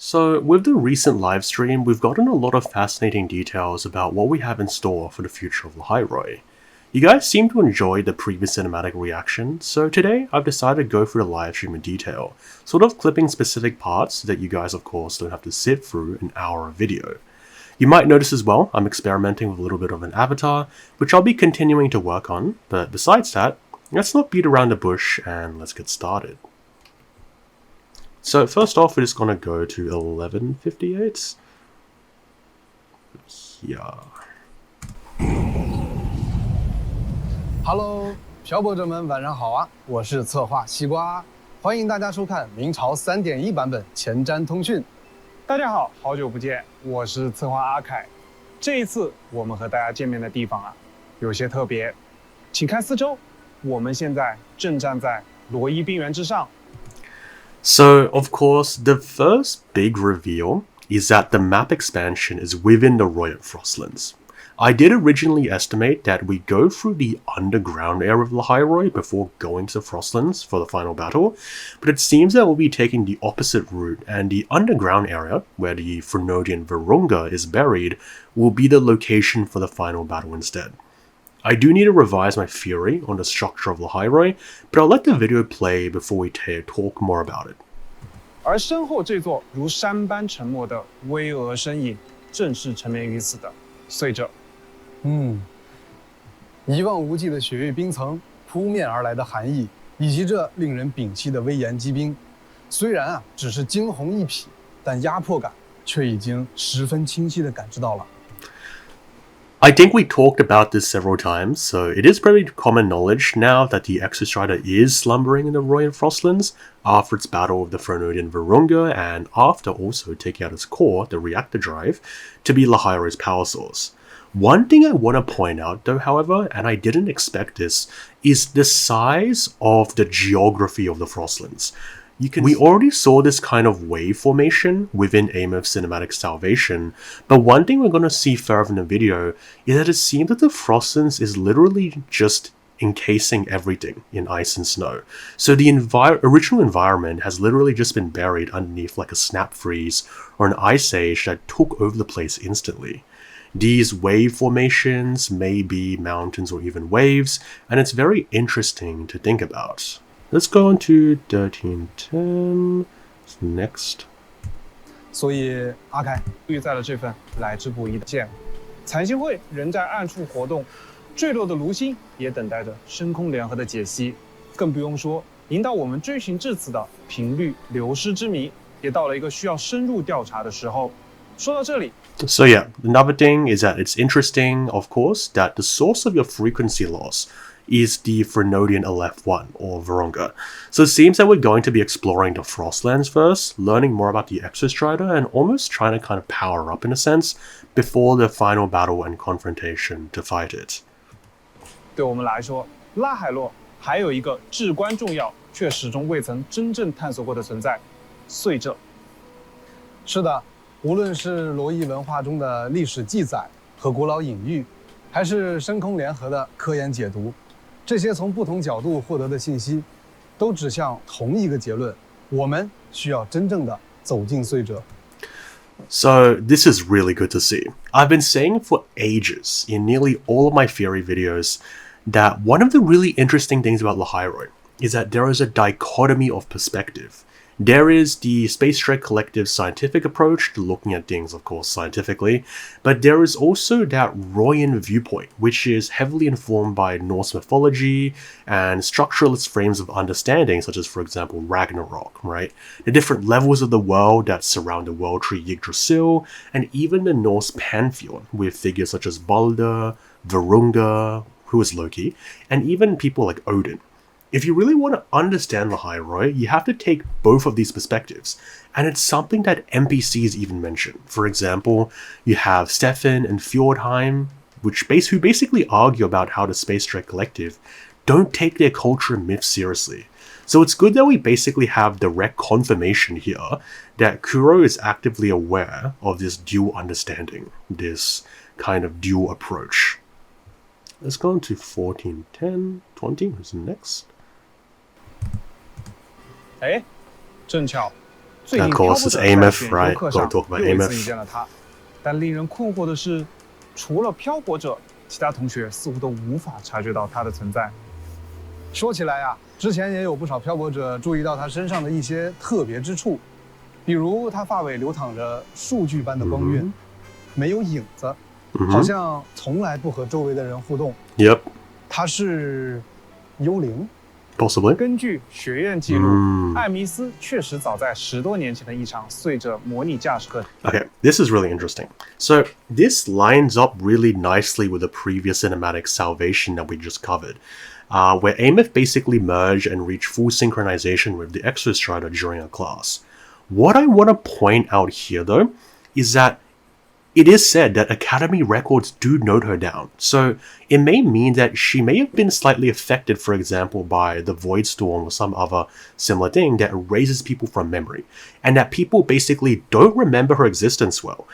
So, with the recent live stream, we've gotten a lot of fascinating details about what we have in store for the future of Lahairoi. You guys seem to enjoy the previous cinematic reaction, so today I've decided to go through the live stream in detail, sort of clipping specific parts so that you guys of course don't have to sit through an hour of video. You might notice as well, I'm experimenting with a little bit of an avatar, which I'll be continuing to work on, but besides that, let's not beat around the bush and let's get started. So first off, we're just gonna go to 1158. Yeah. Hello，漂泊者们晚上好啊！我是策划西瓜，欢迎大家收看明朝3.1版本前瞻通讯。大家好，好久不见，我是策划阿凯。这一次我们和大家见面的地方啊，有些特别，请看四周，我们现在正站在罗伊冰原之上。So, of course, the first big reveal is that the map expansion is within the Royal Frostlands. I did originally estimate that we go through the underground area of Lahairoi before going to the Frostlands for the final battle, but it seems that we'll be taking the opposite route, and the underground area, where the Frenodian Virunga is buried, will be the location for the final battle instead. I do need to revise my theory on the structure of Lahairoi, but I'll let the video play before we talk more about it. 而身后这座如山般沉默的巍峨身影，正是沉眠于此的碎者。一望无际的雪域冰层，扑面而来的寒意，以及这令人屏息的威严积冰，虽然只是惊鸿一瞥，但压迫感却已经十分清晰地感知到了。I think we talked about this several times, so it is pretty common knowledge now that the Exostrider is slumbering in the Royal Frostlands after its battle with the Frenodian Virunga and after also taking out its core, the reactor drive, to be Lahairoi's power source. One thing I want to point out though, however, and I didn't expect this, is the size of the geography of the Frostlands. We already saw this kind of wave formation within Amorph's Cinematic Salvation, but one thing we're going to see further in the video is that it seems that the Frostlands is literally just encasing everything in ice and snow. So the original environment has literally just been buried underneath like a snap freeze or an ice age that took over the place instantly. These wave formations may be mountains or even waves, and it's very interesting to think about. Let's go on to 1310. Next. 所以，阿凯遇在了这份来之不易的剑，残星会仍在暗处活动，坠落的炉心也等待着深空联合的解析，更不用说引导我们追寻至此的频率流失之谜，也到了一个需要深入调查的时候。说到这里。So yeah, another thing is that it's interesting, of course, that the source of your frequency loss is the Frenodian LF1 or Virunga. So it seems that we're going to be exploring the Frostlands first, learning more about the Exostrider, and almost trying to kind of power up in a sense before the final battle and confrontation to fight it. 对我们来说，拉海洛还有一个至关重要却始终未曾真正探索过的存在——碎者。是的，无论是罗伊文化中的历史记载和古老隐喻，还是深空联合的科研解读。这些从不同角度获得的信息，都指向同一个结论：我们需要真正的走进碎者。So this is really good to see. I've been saying for ages in nearly all of my theory videos that one of the really interesting things about Lahairoi is that there is a dichotomy of perspective. There is the Space Trek Collective's scientific approach to looking at things, of course, scientifically, but there is also that Royan viewpoint, which is heavily informed by Norse mythology and structuralist frames of understanding, such as, for example, Ragnarok, right? The different levels of the world that surround the world tree Yggdrasil, and even the Norse pantheon, with figures such as Balder, Virunga, who is Loki, and even people like Odin. If you really want to understand Lahairoi, you have to take both of these perspectives, and it's something that NPCs even mention. For example, you have Stefan and Fjordheim, who basically argue about how the Space Trek Collective don't take their culture and myths seriously. So it's good that we basically have direct confirmation here that Kuro is actively aware of this dual understanding, this kind of dual approach. Let's go on to 1410, 20, who's next? 哎，正巧，最近 Of 漂 course, 泊 it's 者 Amif, 在选 right? 修课 Gotta 上 talk about 又一次遇 Amif. 见了他。但令人困惑的是，除了漂泊者，其他同学似乎都无法察觉到他的存在。说起来呀，之前也有不少漂泊者注意到他身上的一些特别之处，比如他发尾流淌着数据般的光晕，没有影子，好像从来不和周围的人互动。Yep. 他是幽灵。 Possibly. 根据学院记录，艾米斯确实早在10多年前的一场碎着模拟驾驶课。 Okay, this is really interesting. So this lines up really nicely with the previous cinematic Salvation that we just covered, where Amif basically merged and reached full synchronization with the Exostrider during a class. What I want to point out here, though, is that it is said that Academy records do note her down, so it may mean that she may have been slightly affected, for example, by the Void Storm or some other similar thing that erases people from memory, and that people basically don't remember her existence well,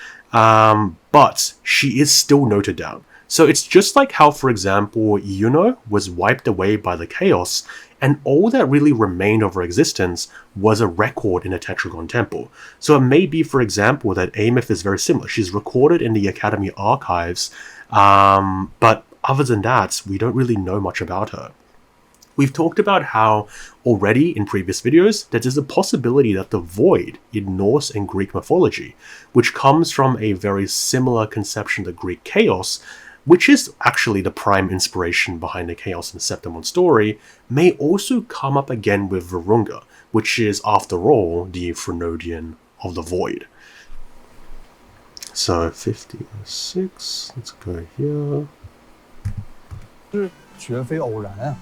but she is still noted down. So it's just like how, for example, Yuno was wiped away by the chaos, and all that really remained of her existence was a record in a Tetragon temple. So it may be, for example, that Amif is very similar. She's recorded in the Academy archives, but other than that, we don't really know much about her. We've talked about how already in previous videos that there's a possibility that the void in Norse and Greek mythology, which comes from a very similar conception to Greek chaos, which is actually the prime inspiration behind the Chaos and Septimon story, may also come up again with Virunga, which is, after all, the Frenodian of the Void. So, 56, let's go here. 是绝非偶然啊！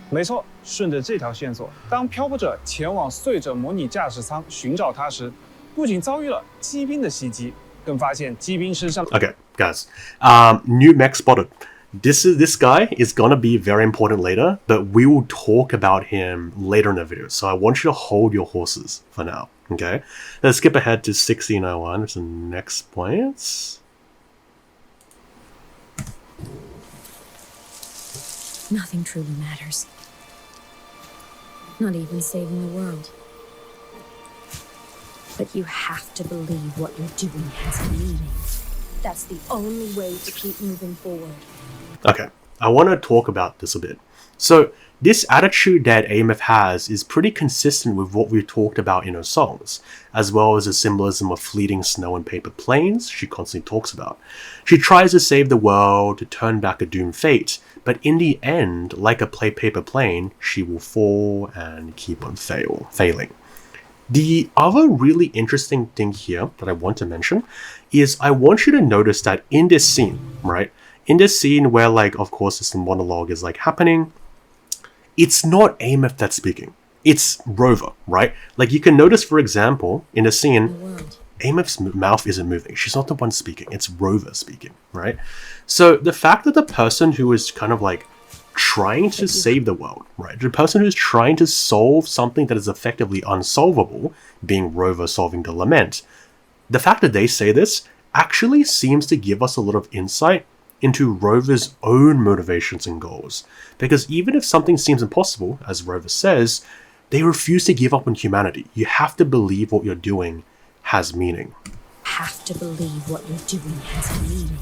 没错，顺着这条线索，当漂泊者前往碎着模拟驾驶舱寻找他时，不仅遭遇了机兵的袭击，更发现机兵身上。 Okay, guys. New mech spotted. This guy is gonna be very important later, but we will talk about him later in the video. So I want you to hold your horses for now. Okay, let's skip ahead to 1601. It's the next point. Nothing truly matters. Not even saving the world. But you have to believe what you're doing has a meaning. That's the only way to keep moving forward. Okay, I want to talk about this a bit. So, this attitude that Amif has is pretty consistent with what we've talked about in her songs, as well as the symbolism of fleeting snow and paper planes she constantly talks about. She tries to save the world, to turn back a doomed fate, but in the end, like a paper plane, she will fall and keep on failing. The other really interesting thing here that I want to mention is I want you to notice that in this scene, right? In this scene where, like, of course, this monologue is, like, happening, it's not Amif that's speaking. It's Rover, right? Like, you can notice, for example, in the scene, Amif's mouth isn't moving. She's not the one speaking. It's Rover speaking, right? So the fact that the person who is kind of, like, trying to save the world, right? The person who's trying to solve something that is effectively unsolvable, being Rover solving the lament, the fact that they say this actually seems to give us a lot of insight into Rover's own motivations and goals. Because even if something seems impossible, as Rover says, they refuse to give up on humanity. You have to believe what you're doing has meaning. Have to believe what you're doing has a meaning.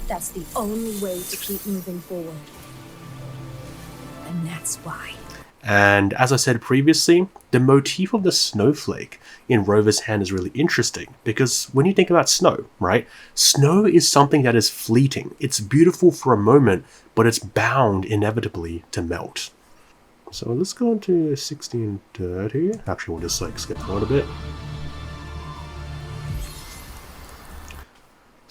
That's the only way to keep moving forward. And that's why. And as I said previously, the motif of the snowflake in Rover's hand is really interesting because when you think about snow, right? Snow is something that is fleeting. It's beautiful for a moment, but it's bound inevitably to melt. So let's go on to 1630. Actually, we'll just like skip forward a bit.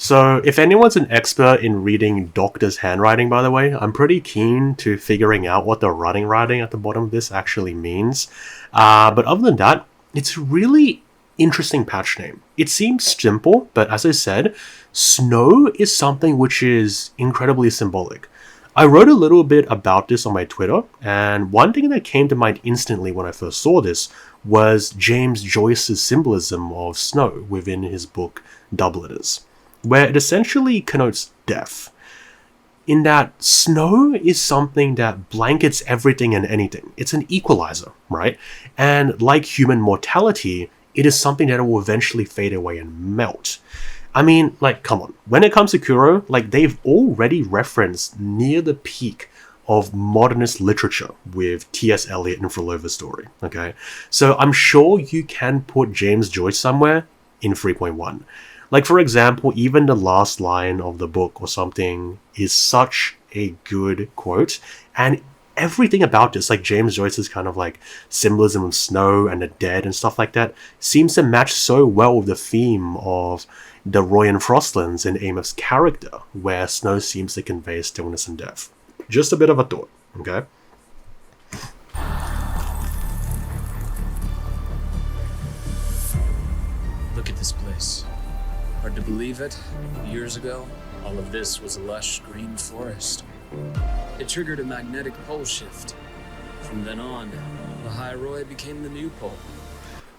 So, if anyone's an expert in reading Doctor's handwriting, by the way, I'm pretty keen to figuring out what the running writing at the bottom of this actually means. But other than that, it's a really interesting patch name. It seems simple, but as I said, snow is something which is incredibly symbolic. I wrote a little bit about this on my Twitter, and one thing that came to mind instantly when I first saw this was James Joyce's symbolism of snow within his book Doubleters, where it essentially connotes death. in that snow is something that blankets everything and anything. It's an equalizer, right? And like human mortality, it is something that will eventually fade away and melt. I mean, like, come on. When it comes to Kuro, like, they've already referenced near the peak of modernist literature with T.S. Eliot and Frollover's story, okay? So I'm sure you can put James Joyce somewhere in 3.1. Like, for example, even the last line of the book or something is such a good quote, and everything about this, like James Joyce's kind of like symbolism of snow and the dead and stuff like that, seems to match so well with the theme of the Roy and Frostlands in Amos's character, where snow seems to convey stillness and death. Just a bit of a thought, okay? Look at this place. Hard to believe it. Years ago, all of this was a lush green forest. It triggered a magnetic pole shift. From then on, the High Roy became the new pole.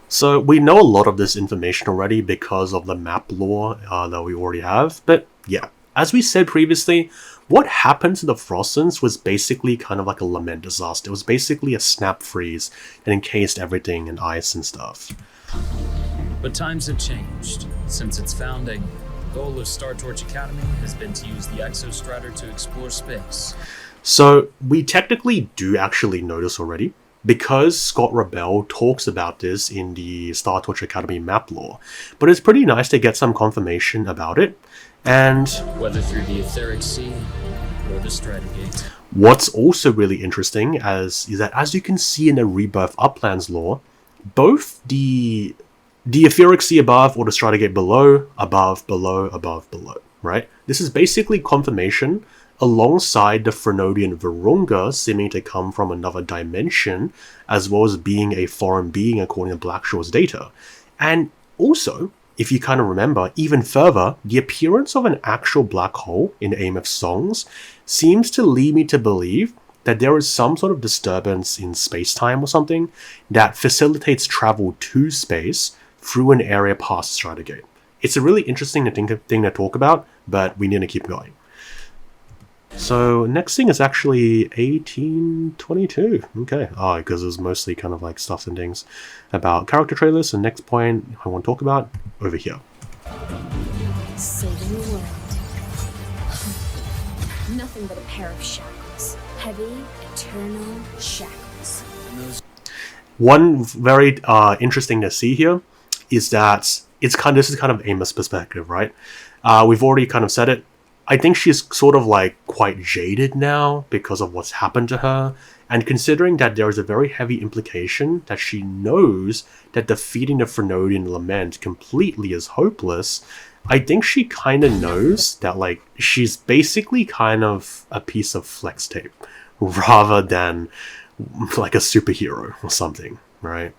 So we know a lot of this information already because of the map lore that we already have, but yeah, as we said previously, what happened to the Frostlands was basically kind of like a lament disaster. It was basically a snap freeze that encased everything in ice and stuff. But times have changed. Since its founding, the goal of Star Torch Academy has been to use the Exostrator to explore space. So we technically do actually know this already, because Scott Rebel talks about this in the Star Torch Academy map lore, but it's pretty nice to get some confirmation about it. And whether through the Etheric Sea or the Stratogate. What's also really interesting is that, as you can see in the Rebirth Uplands lore, both the Etheric Sea above or the Stratogate below, above, below, right? This is basically confirmation alongside the Frenodian Virunga seeming to come from another dimension, as well as being a foreign being according to Blackshaw's data. And also, if you kind of remember, even further, the appearance of an actual black hole in Ameth's songs seems to lead me to believe that there is some sort of disturbance in space-time or something that facilitates travel to space through an area past Stratogate. It's a really interesting thing to talk about, but we need to keep going. So next thing is actually 1822. Okay, because it was mostly kind of like stuff and things about character trailers. So next point I want to talk about over here. Saving the world. Nothing but a pair of shackles. Heavy, eternal shackles. One very interesting to see here is that this is kind of Amos' perspective, right? We've already kind of said it. I think she's sort of like quite jaded now because of what's happened to her, and considering that there is a very heavy implication that she knows that defeating the Frenodian Lament completely is hopeless, I think she kind of knows that like she's basically kind of a piece of flex tape rather than like a superhero or something, right?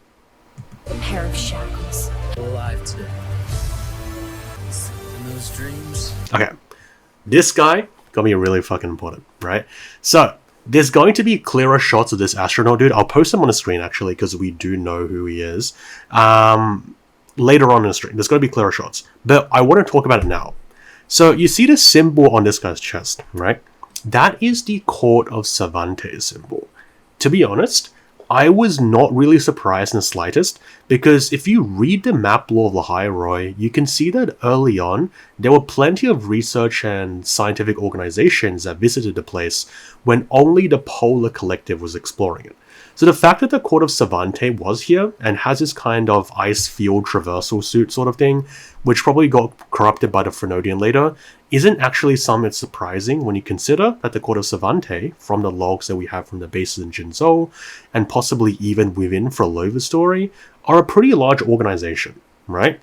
A pair of shackles. Alive today. And those dreams. Okay. This guy gonna be really fucking important, right? So, there's going to be clearer shots of this astronaut dude. I'll post him on the screen, actually, because we do know who he is. Later on in the stream, there's going to be clearer shots. But I want to talk about it now. So, you see the symbol on this guy's chest, right? That is the Court of Cervantes symbol. To be honest, I was not really surprised in the slightest, because if you read the map lore of the High Roy, you can see that early on, there were plenty of research and scientific organizations that visited the place when only the Polar Collective was exploring it. So the fact that the Court of Cervantes was here and has this kind of ice field traversal suit sort of thing, which probably got corrupted by the Frenodian later, isn't actually somewhat surprising when you consider that the Court of Cervantes, from the logs that we have from the bases in Jinzhou, and possibly even within Frollover's story, are a pretty large organization, right?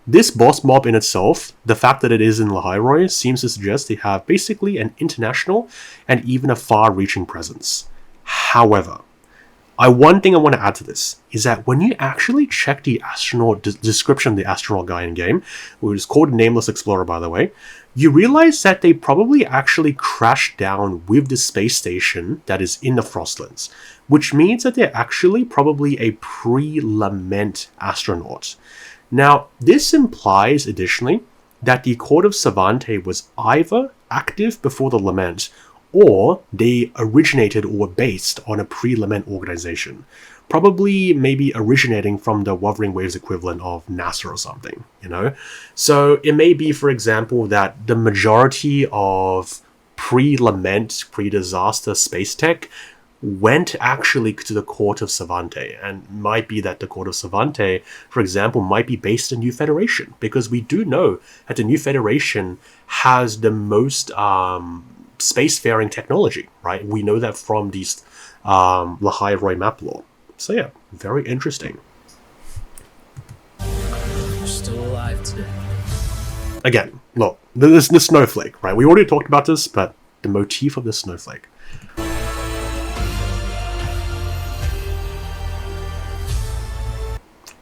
This boss mob in itself, the fact that it is in Lahai seems to suggest they have basically an international and even a far-reaching presence. However, one thing I want to add to this is that when you actually check the astronaut description of the astronaut guy in game, who is called Nameless Explorer by the way, you realize that they probably actually crashed down with the space station that is in the Frostlands, which means that they're actually probably a pre-Lament astronaut. Now, this implies, additionally, that the court of Cervantes was either active before the lament or they originated or were based on a pre-lament organization. Probably maybe originating from the Wuthering Waves equivalent of NASA or something, you know? So it may be, for example, that the majority of pre-lament, pre-disaster space tech went actually to the court of Cervantes, and might be that the court of Cervantes, for example, might be based in New Federation, because we do know that the New Federation has the most spacefaring technology, right? We know that from these Lahai-Roi map lore. So yeah, very interesting. You're still alive today. Again, look, the snowflake, right? We already talked about this, but the motif of the snowflake.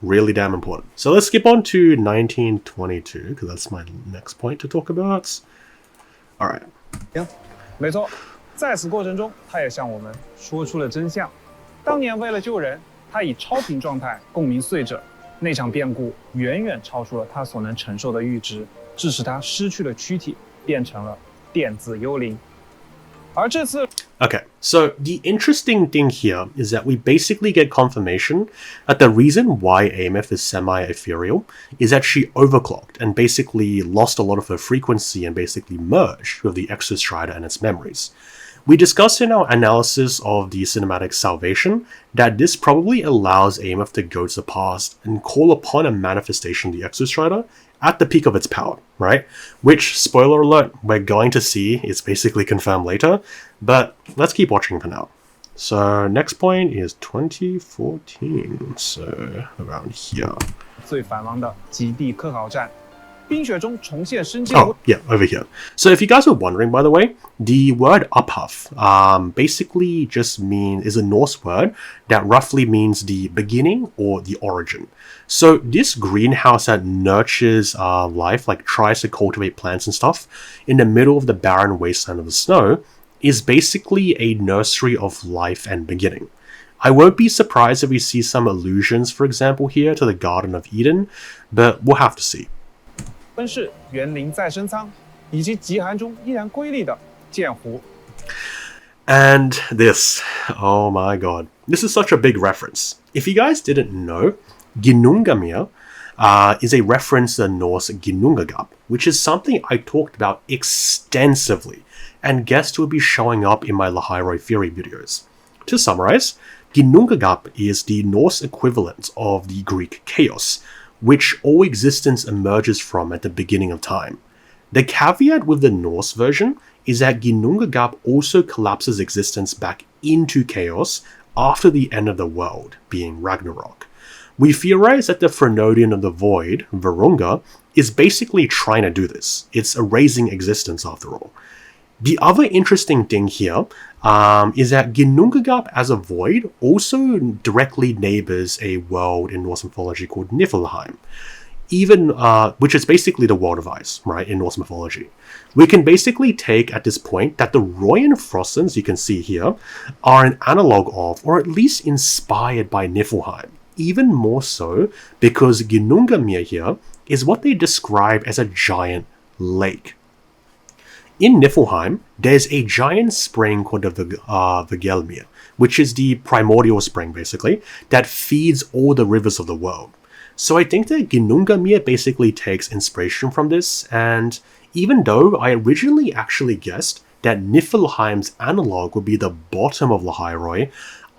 Really damn important. So let's skip on to 1922, because that's my next point to talk about. Alright. 行，没错，在此过程中，他也向我们说出了真相。当年为了救人，他以超频状态共鸣碎者，那场变故远远超出了他所能承受的阈值，致使他失去了躯体，变成了电子幽灵。而这次 Okay, so the interesting thing here is that we basically get confirmation that the reason why AMF is semi-ethereal is that she overclocked and basically lost a lot of her frequency and basically merged with the Exostrider and its memories. We discussed in our analysis of the cinematic Salvation that this probably allows AMF to go to the past and call upon a manifestation of the Exostrider at the peak of its power, right? Which, spoiler alert, we're going to see is basically confirmed later, but let's keep watching for now. So next point is 2014, so around here. 最繁忙的极地科考站，冰雪中重现生机。Oh, yeah, over here. So if you guys are wondering, by the way, the word uphuff basically just is a Norse word that roughly means the beginning or the origin. So this greenhouse that nurtures life, like tries to cultivate plants and stuff, in the middle of the barren wasteland of the snow, is basically a nursery of life and beginning. I won't be surprised if we see some allusions, for example, here to the Garden of Eden, but we'll have to see. 温室园林再生舱，以及极寒中依然瑰丽的剑湖。And this, oh my god, this is such a big reference. If you guys didn't know, Ginnungamir is a reference to the Norse Ginnungagap, which is something I talked about extensively and guessed will be showing up in my Lahai-Roi theory videos. To summarize, Ginnungagap is the Norse equivalent of the Greek chaos, which all existence emerges from at the beginning of time. The caveat with the Norse version is that Ginnungagap also collapses existence back into chaos after the end of the world, being Ragnarok. We theorize that the Frenodian of the Void, Virunga, is basically trying to do this. It's erasing existence after all. The other interesting thing here is that Ginnungagap as a void also directly neighbors a world in Norse mythology called Niflheim, which is basically the world of ice, right, in Norse mythology. We can basically take at this point that the Royan Frostons you can see here are an analog of, or at least inspired by Niflheim. Even more so because Ginnungamir here is what they describe as a giant lake. In Niflheim, there's a giant spring called the Vigelmir, which is the primordial spring, basically, that feeds all the rivers of the world. So I think that Ginnungamir basically takes inspiration from this, and even though I originally actually guessed that Niflheim's analog would be the bottom of Lahai-Roi,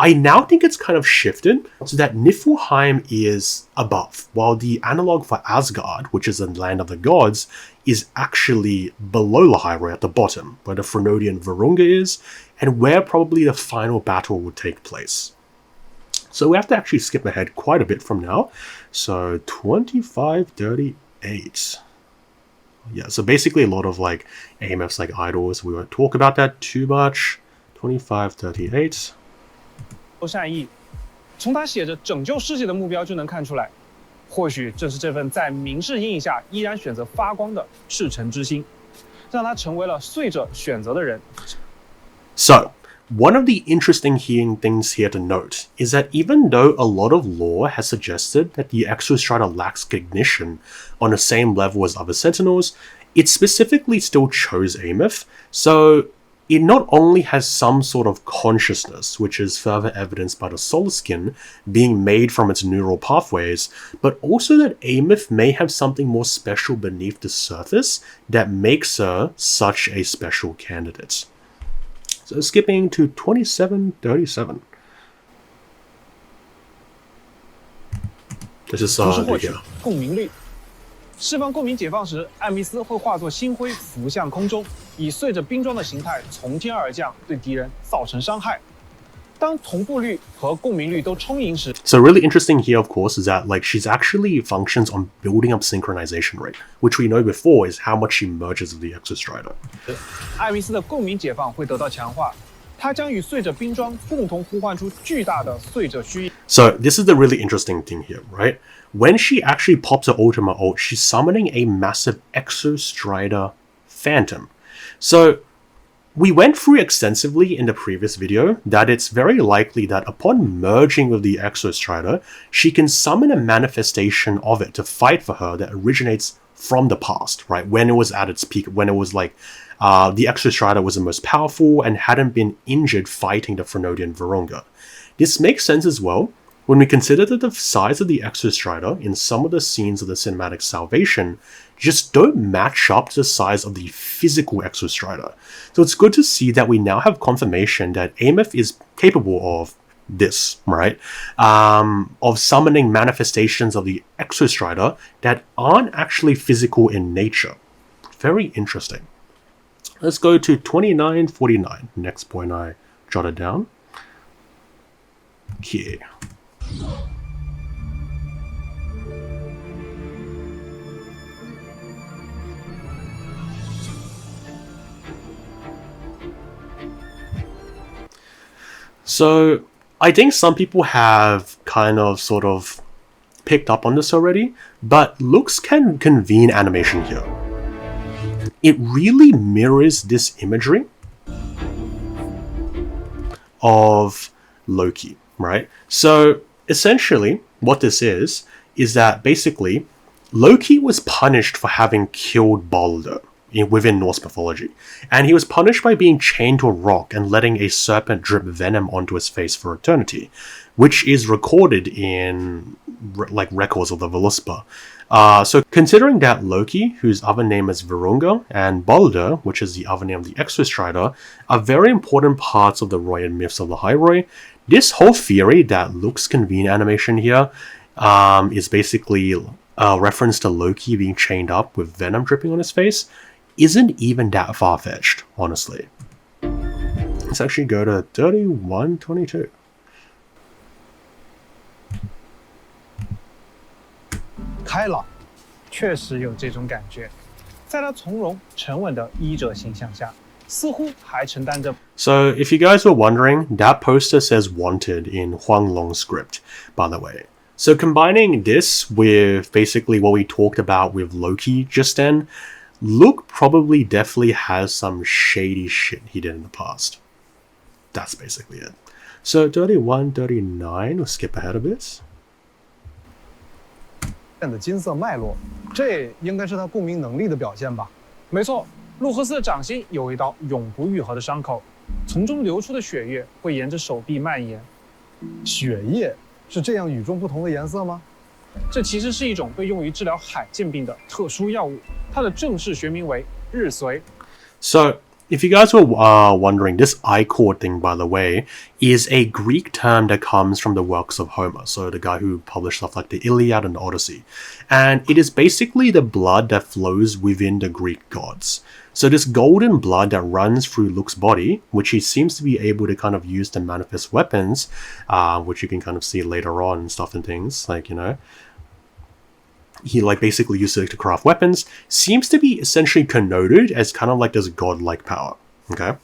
I now think it's kind of shifted so that Niflheim is above, while the analog for Asgard, which is the land of the gods, is actually below Lahai-Roi at the bottom, where the Frenodian Virunga is, and where probably the final battle would take place. So we have to actually skip ahead quite a bit from now. So 2538. Yeah, so basically a lot of like AMF's like idols. We won't talk about that too much. 2538. 善意，从他写着拯救世界的目标就能看出来，或许正是这份在明世阴影下依然选择发光的赤诚之心，让他成为了遂者选择的人。So, One of the interesting things here to note is that even though a lot of lore has suggested that the Exostrider lacks cognition on the same level as other Sentinels, it specifically still chose Amith, so it not only has some sort of consciousness, which is further evidenced by the soul skin being made from its neural pathways, but also that Amith may have something more special beneath the surface that makes her such a special candidate. So skipping to 2737. This is 同时获 Lugia. 取共鸣率。释放共鸣解放时，艾米斯会化作星辉浮向空中，以碎着冰霜的形态从天而降，对敌人造成伤害。当同步率和共鸣率都充盈时 So really interesting here, of course, is that like she's actually functions on building up synchronization rate, which we know before is how much she merges with the Exostrider. 艾米斯的共鸣解放会得到强化，它将与碎者冰霜共同呼唤出巨大的碎者虚影。So this is the really interesting thing here, right? When she actually pops her Ultima ult, she's summoning a massive Exostrider Phantom. So we went through extensively in the previous video that it's very likely that upon merging with the Exostrider, she can summon a manifestation of it to fight for her that originates from the past, right? When it was at its peak, when it was like the Exostrider was the most powerful and hadn't been injured fighting the Frenodian Virunga. This makes sense as well when we consider that the size of the Exostrider in some of the scenes of the cinematic Salvation just don't match up to the size of the physical Exostrider. So it's good to see that we now have confirmation that Amith is capable of this, right? Of summoning manifestations of the Exostrider that aren't actually physical in nature. Very interesting. Let's go to 2949. Next point I jotted down. Okay. So I think some people have kind of sort of picked up on this already, but looks can convene animation here. It really mirrors this imagery of Loki, right? So essentially what this is that basically Loki was punished for having killed Balder within Norse mythology, and he was punished by being chained to a rock and letting a serpent drip venom onto his face for eternity, which is recorded in like records of the Voluspa. So considering that Loki, whose other name is Virunga, and Balder, which is the other name of the Exostrider, are very important parts of the Royan myths of the Hyrule, this whole theory that Lux convene animation here is basically a reference to Loki being chained up with venom dripping on his face isn't even that far-fetched, honestly. Let's actually go to 3122. 开朗，确实有这种感觉。在他从容沉稳的医者形象下，似乎还承担着。So, if you guys were wondering, that poster says "Wanted" in Huanglong's script, by the way. So, combining this with basically what we talked about with Loki just then, Luke probably definitely has some shady shit he did in the past. That's basically it. So, 31, 39, we'll skip ahead a bit. 的金色脉络，这应该是他共鸣能力的表现吧？没错，路赫斯的掌心有一道永不愈合的伤口，从中流出的血液会沿着手臂蔓延。血液是这样与众不同的颜色吗？这其实是一种被用于治疗罕见病的特殊药物，它的正式学名为日髓。So, if you guys were wondering, this I-cord thing, by the way, is a Greek term that comes from the works of Homer, so the guy who published stuff like the Iliad and the Odyssey. And it is basically the blood that flows within the Greek gods. So this golden blood that runs through Luke's body, which he seems to be able to kind of use to manifest weapons, which you can kind of see later on and stuff and things, like, you know, he like basically used it to craft weapons, seems to be essentially connoted as kind of like this godlike power. Okay,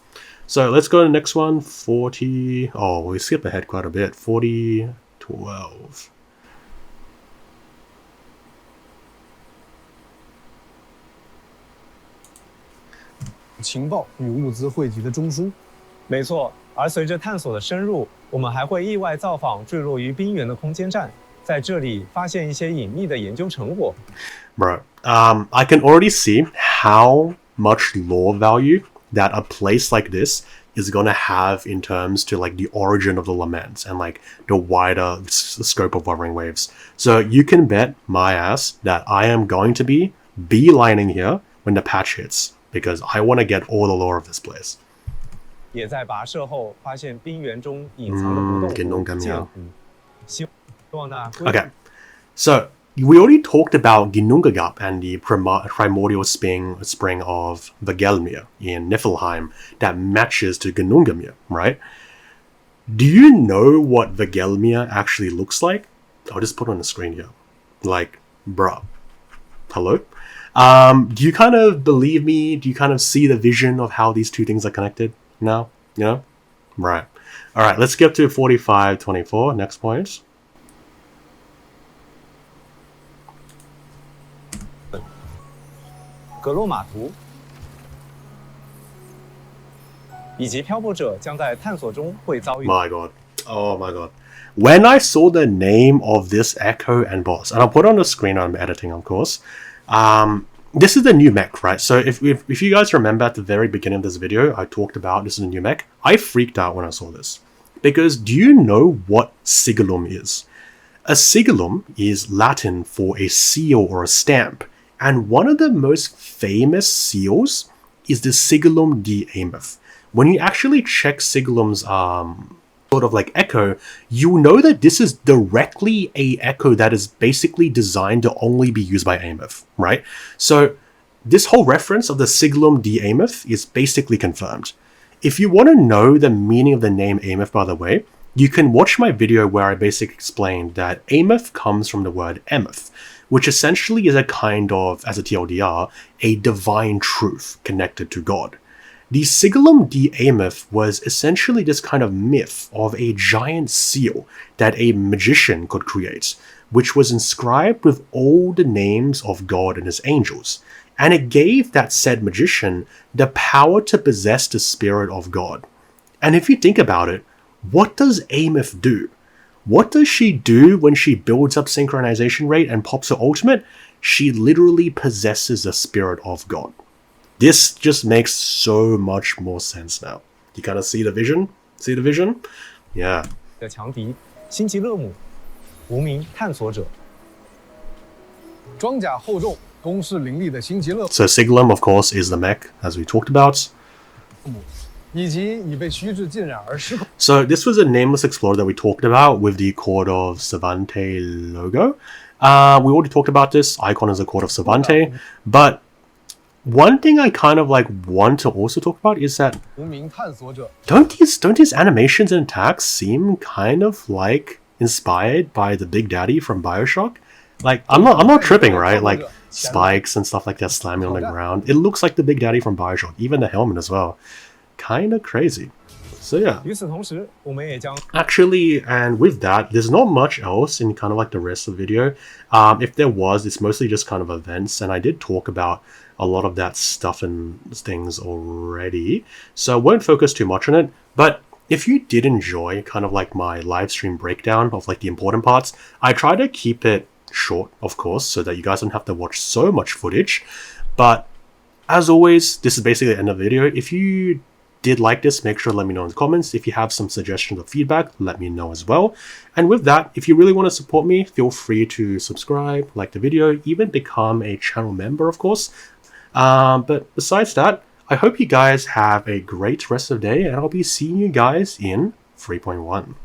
so let's go to the next one. 40. Oh, we skipped ahead quite a bit. 40, 12. 情报与物资汇集的中枢。没错，而随着探索的深入，我们还会意外造访坠落于冰原的空间站，在这里发现一些隐秘的研究成果。Bro, I can already see how much lore value that a place like this is gonna have in terms to like the origin of the lament and like the wider scope of Wuthering Waves. So you can bet my ass that I am going to be beelining here when the patch hits because I want to get all the lore of this place. 也在跋涉后发现冰原中隐藏的不动湖剑湖，希望那 Okay, so we already talked about Ginnungagap and the primordial spring of Vegelmir in Niflheim that matches to Ginnungamir, right? Do you know what Vegelmir actually looks like? I'll just put it on the screen here. Like, bruh. Hello? Do you kind of believe me? Do you kind of see the vision of how these two things are connected now? You know? Right. Alright, let's skip to 4524. Next point. 格洛马图，以及漂泊者将在探索中会遭遇。My god. Oh my god. When I saw the name of this Echo and boss, and I'll put it on the screen, I'm editing, of course. This is the new mech, right? So if you guys remember at the very beginning of this video, I talked about this is a new mech. I freaked out when I saw this. Because do you know what sigillum is? A sigillum is Latin for a seal or a stamp. And one of the most famous seals is the Sigillum de Ameth. When you actually check Sigillum's sort of like echo, you know that this is directly a echo that is basically designed to only be used by Ameth, right? So this whole reference of the Sigillum de Ameth is basically confirmed. If you want to know the meaning of the name Ameth, by the way, you can watch my video where I basically explained that Ameth comes from the word Emeth, which essentially is a kind of, as a TLDR, a divine truth connected to God. The Sigillum de Ameth was essentially this kind of myth of a giant seal that a magician could create, which was inscribed with all the names of God and his angels, and it gave that said magician the power to possess the spirit of God. And if you think about it, what does Ameth do? What does she do when she builds up synchronization rate and pops her ultimate? She literally possesses the spirit of God. This just makes so much more sense now. You kind of see the vision? See the vision? Yeah. 的强敌辛吉勒姆，无名探索者。装甲厚重、攻势凌厉的辛吉勒 So Sigillum, of course, is the mech, as we talked about. 姆，以及已被虚掷浸染而失控。 So this was a nameless explorer that we talked about with the Court of Savante logo. We already talked about this. Icon is the Court of Savante. But one thing I kind of like want to also talk about is that 无名探索者 don't these animations and attacks seem kind of like inspired by the Big Daddy from BioShock? Like I'm not tripping, right? Like spikes and stuff like that slamming on the ground. It looks like the Big Daddy from BioShock, even the helmet as well. Kind of crazy. So yeah. 与此同时，我们也将 Actually, and with that, there's not much else in kind of like the rest of the video. If there was, it's mostly just kind of events, and I did talk about a lot of that stuff and things already, so I won't focus too much on it. But if you did enjoy kind of like my live stream breakdown of like the important parts, I try to keep it short, of course, so that you guys don't have to watch so much footage. But as always, this is basically the end of the video. If you did like this, make sure to let me know in the comments. If you have some suggestions or feedback, let me know as well. And with that, if you really want to support me, feel free to subscribe, like the video, even become a channel member, of course. But besides that, I hope you guys have a great rest of the day, and I'll be seeing you guys in 3.1.